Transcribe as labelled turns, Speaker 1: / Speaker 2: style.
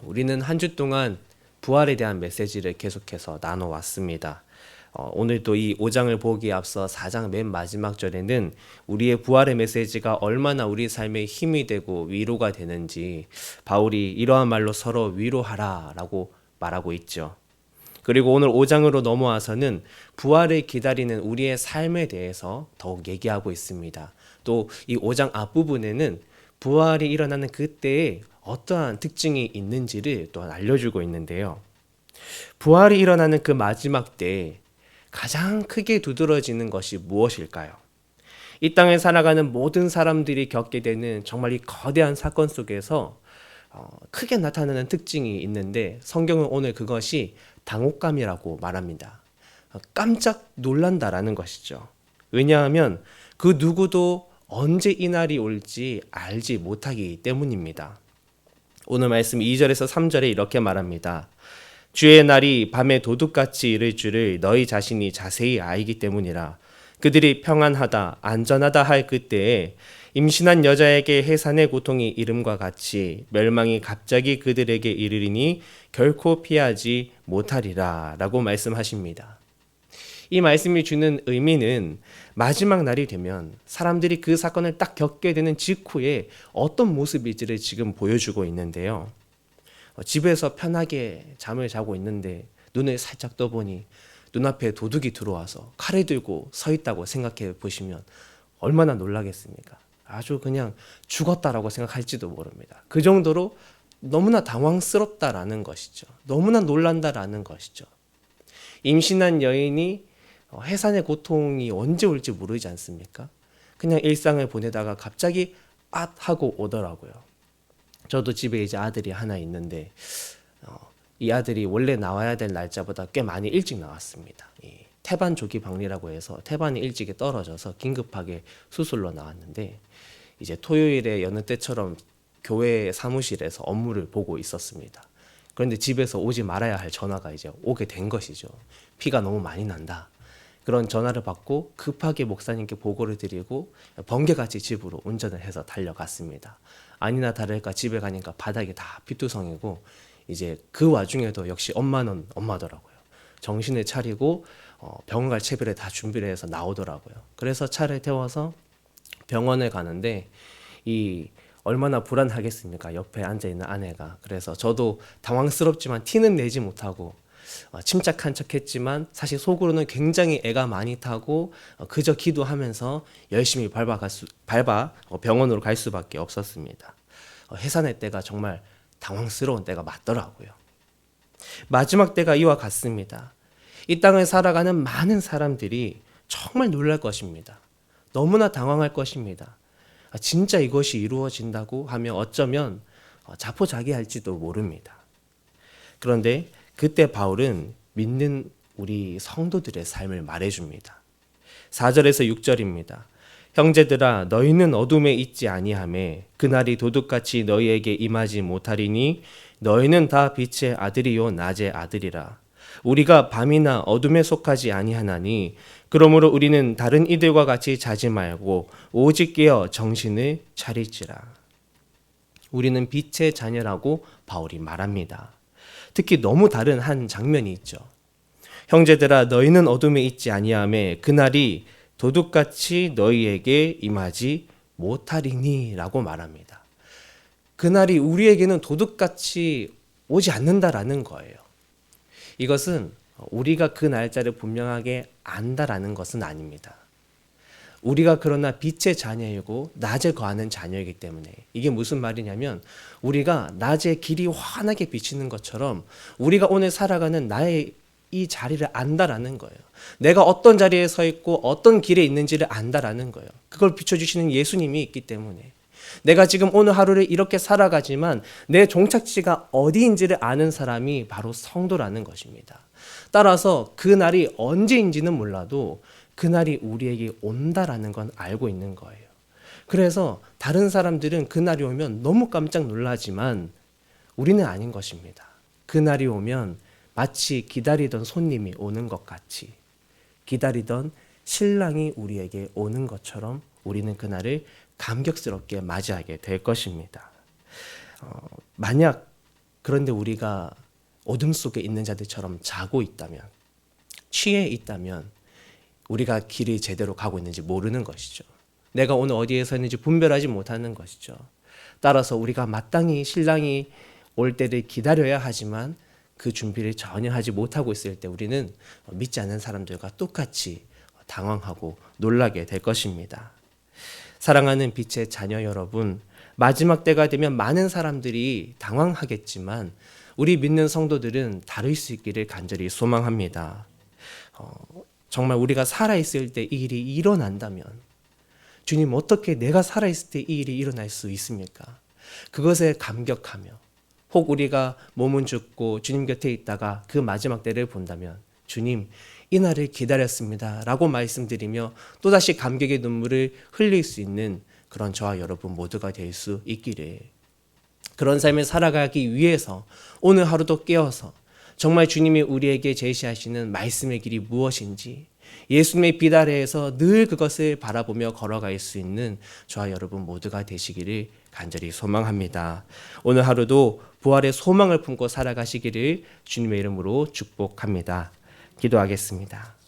Speaker 1: 우리는 한 주 동안 부활에 대한 메시지를 계속해서 나눠왔습니다. 오늘도 이 5장을 보기에 앞서 4장 맨 마지막 절에는 우리의 부활의 메시지가 얼마나 우리 삶에 힘이 되고 위로가 되는지 바울이 이러한 말로 서로 위로하라 라고 말하고 있죠. 그리고 오늘 5장으로 넘어와서는 부활을 기다리는 우리의 삶에 대해서 더욱 얘기하고 있습니다. 또 이 5장 앞부분에는 부활이 일어나는 그때에 어떠한 특징이 있는지를 또한 알려주고 있는데요. 부활이 일어나는 그 마지막 때에 가장 크게 두드러지는 것이 무엇일까요? 이 땅에 살아가는 모든 사람들이 겪게 되는 정말 이 거대한 사건 속에서 크게 나타나는 특징이 있는데 성경은 오늘 그것이 당혹감이라고 말합니다. 깜짝 놀란다라는 것이죠. 왜냐하면 그 누구도 언제 이 날이 올지 알지 못하기 때문입니다. 오늘 말씀 2절에서 3절에 이렇게 말합니다. 주의 날이 밤에 도둑같이 이를 줄을 너희 자신이 자세히 알기 때문이라. 그들이 평안하다 안전하다 할 그때에 임신한 여자에게 해산의 고통이 이름과 같이 멸망이 갑자기 그들에게 이르리니 결코 피하지 못하리라 라고 말씀하십니다. 이 말씀이 주는 의미는 마지막 날이 되면 사람들이 그 사건을 딱 겪게 되는 직후에 어떤 모습일지를 지금 보여주고 있는데요. 집에서 편하게 잠을 자고 있는데 눈을 살짝 떠보니 눈앞에 도둑이 들어와서 칼을 들고 서 있다고 생각해 보시면 얼마나 놀라겠습니까? 아주 그냥 죽었다라고 생각할지도 모릅니다. 그 정도로 너무나 당황스럽다라는 것이죠. 너무나 놀란다라는 것이죠. 임신한 여인이 해산의 고통이 언제 올지 모르지 않습니까? 그냥 일상을 보내다가 갑자기 앗 하고 오더라고요. 저도 집에 이제 아들이 하나 있는데 이 아들이 원래 나와야 될 날짜보다 꽤 많이 일찍 나왔습니다. 태반 조기 박리라고 해서 태반이 일찍이 떨어져서 긴급하게 수술로 나왔는데 이제 토요일에 여느 때처럼 교회 사무실에서 업무를 보고 있었습니다. 그런데 집에서 오지 말아야 할 전화가 이제 오게 된 것이죠. 피가 너무 많이 난다. 그런 전화를 받고 급하게 목사님께 보고를 드리고 번개같이 집으로 운전을 해서 달려갔습니다. 아니나 다를까 집에 가니까 바닥이 다 피투성이고 이제 그 와중에도 역시 엄마는 엄마더라고요. 정신을 차리고 병원 갈 채비를 다 준비를 해서 나오더라고요. 그래서 차를 태워서 병원에 가는데 이 얼마나 불안하겠습니까? 옆에 앉아있는 아내가. 그래서 저도 당황스럽지만 티는 내지 못하고 침착한 척했지만 사실 속으로는 굉장히 애가 많이 타고 그저 기도하면서 열심히 밟아 병원으로 갈 수밖에 없었습니다. 해산의 때가 정말 당황스러운 때가 맞더라고요. 마지막 때가 이와 같습니다. 이 땅을 살아가는 많은 사람들이 정말 놀랄 것입니다. 너무나 당황할 것입니다. 진짜 이것이 이루어진다고 하면 어쩌면 자포자기할지도 모릅니다. 그런데 그때 바울은 믿는 우리 성도들의 삶을 말해줍니다. 4절에서 6절입니다. 형제들아 너희는 어둠에 있지 아니하매 그날이 도둑같이 너희에게 임하지 못하리니 너희는 다 빛의 아들이요 낮의 아들이라. 우리가 밤이나 어둠에 속하지 아니하나니 그러므로 우리는 다른 이들과 같이 자지 말고 오직 깨어 정신을 차릴지라. 우리는 빛의 자녀라고 바울이 말합니다. 특히 너무 다른 한 장면이 있죠. 형제들아 너희는 어둠에 있지 아니하매 그날이 도둑같이 너희에게 임하지 못하리니 라고 말합니다. 그날이 우리에게는 도둑같이 오지 않는다라는 거예요. 이것은 우리가 그 날짜를 분명하게 안다라는 것은 아닙니다. 우리가 그러나 빛의 자녀이고 낮에 거하는 자녀이기 때문에 이게 무슨 말이냐면 우리가 낮에 길이 환하게 비치는 것처럼 우리가 오늘 살아가는 나의 이 자리를 안다라는 거예요. 내가 어떤 자리에 서 있고 어떤 길에 있는지를 안다라는 거예요. 그걸 비춰주시는 예수님이 있기 때문에 내가 지금 오늘 하루를 이렇게 살아가지만 내 종착지가 어디인지를 아는 사람이 바로 성도라는 것입니다. 따라서 그 날이 언제인지는 몰라도 그날이 우리에게 온다라는 건 알고 있는 거예요. 그래서 다른 사람들은 그날이 오면 너무 깜짝 놀라지만 우리는 아닌 것입니다. 그날이 오면 마치 기다리던 손님이 오는 것 같이 기다리던 신랑이 우리에게 오는 것처럼 우리는 그날을 감격스럽게 맞이하게 될 것입니다. 만약 그런데 우리가 어둠 속에 있는 자들처럼 자고 있다면, 취해 있다면 우리가 길이 제대로 가고 있는지 모르는 것이죠. 내가 오늘 어디에 서 있는지 분별하지 못하는 것이죠. 따라서 우리가 마땅히 신랑이 올 때를 기다려야 하지만 그 준비를 전혀 하지 못하고 있을 때 우리는 믿지 않는 사람들과 똑같이 당황하고 놀라게 될 것입니다. 사랑하는 빛의 자녀 여러분, 마지막 때가 되면 많은 사람들이 당황하겠지만 우리 믿는 성도들은 다를 수 있기를 간절히 소망합니다. 정말 우리가 살아있을 때 이 일이 일어난다면, 주님, 어떻게 내가 살아있을 때 이 일이 일어날 수 있습니까? 그것에 감격하며, 혹 우리가 몸은 죽고 주님 곁에 있다가 그 마지막 때를 본다면, 주님, 이 날을 기다렸습니다 라고 말씀드리며 또다시 감격의 눈물을 흘릴 수 있는 그런 저와 여러분 모두가 될 수 있기를, 그런 삶을 살아가기 위해서 오늘 하루도 깨어서 정말 주님이 우리에게 제시하시는 말씀의 길이 무엇인지 예수님의 빛 아래에서 늘 그것을 바라보며 걸어갈 수 있는 저와 여러분 모두가 되시기를 간절히 소망합니다. 오늘 하루도 부활의 소망을 품고 살아가시기를 주님의 이름으로 축복합니다. 기도하겠습니다.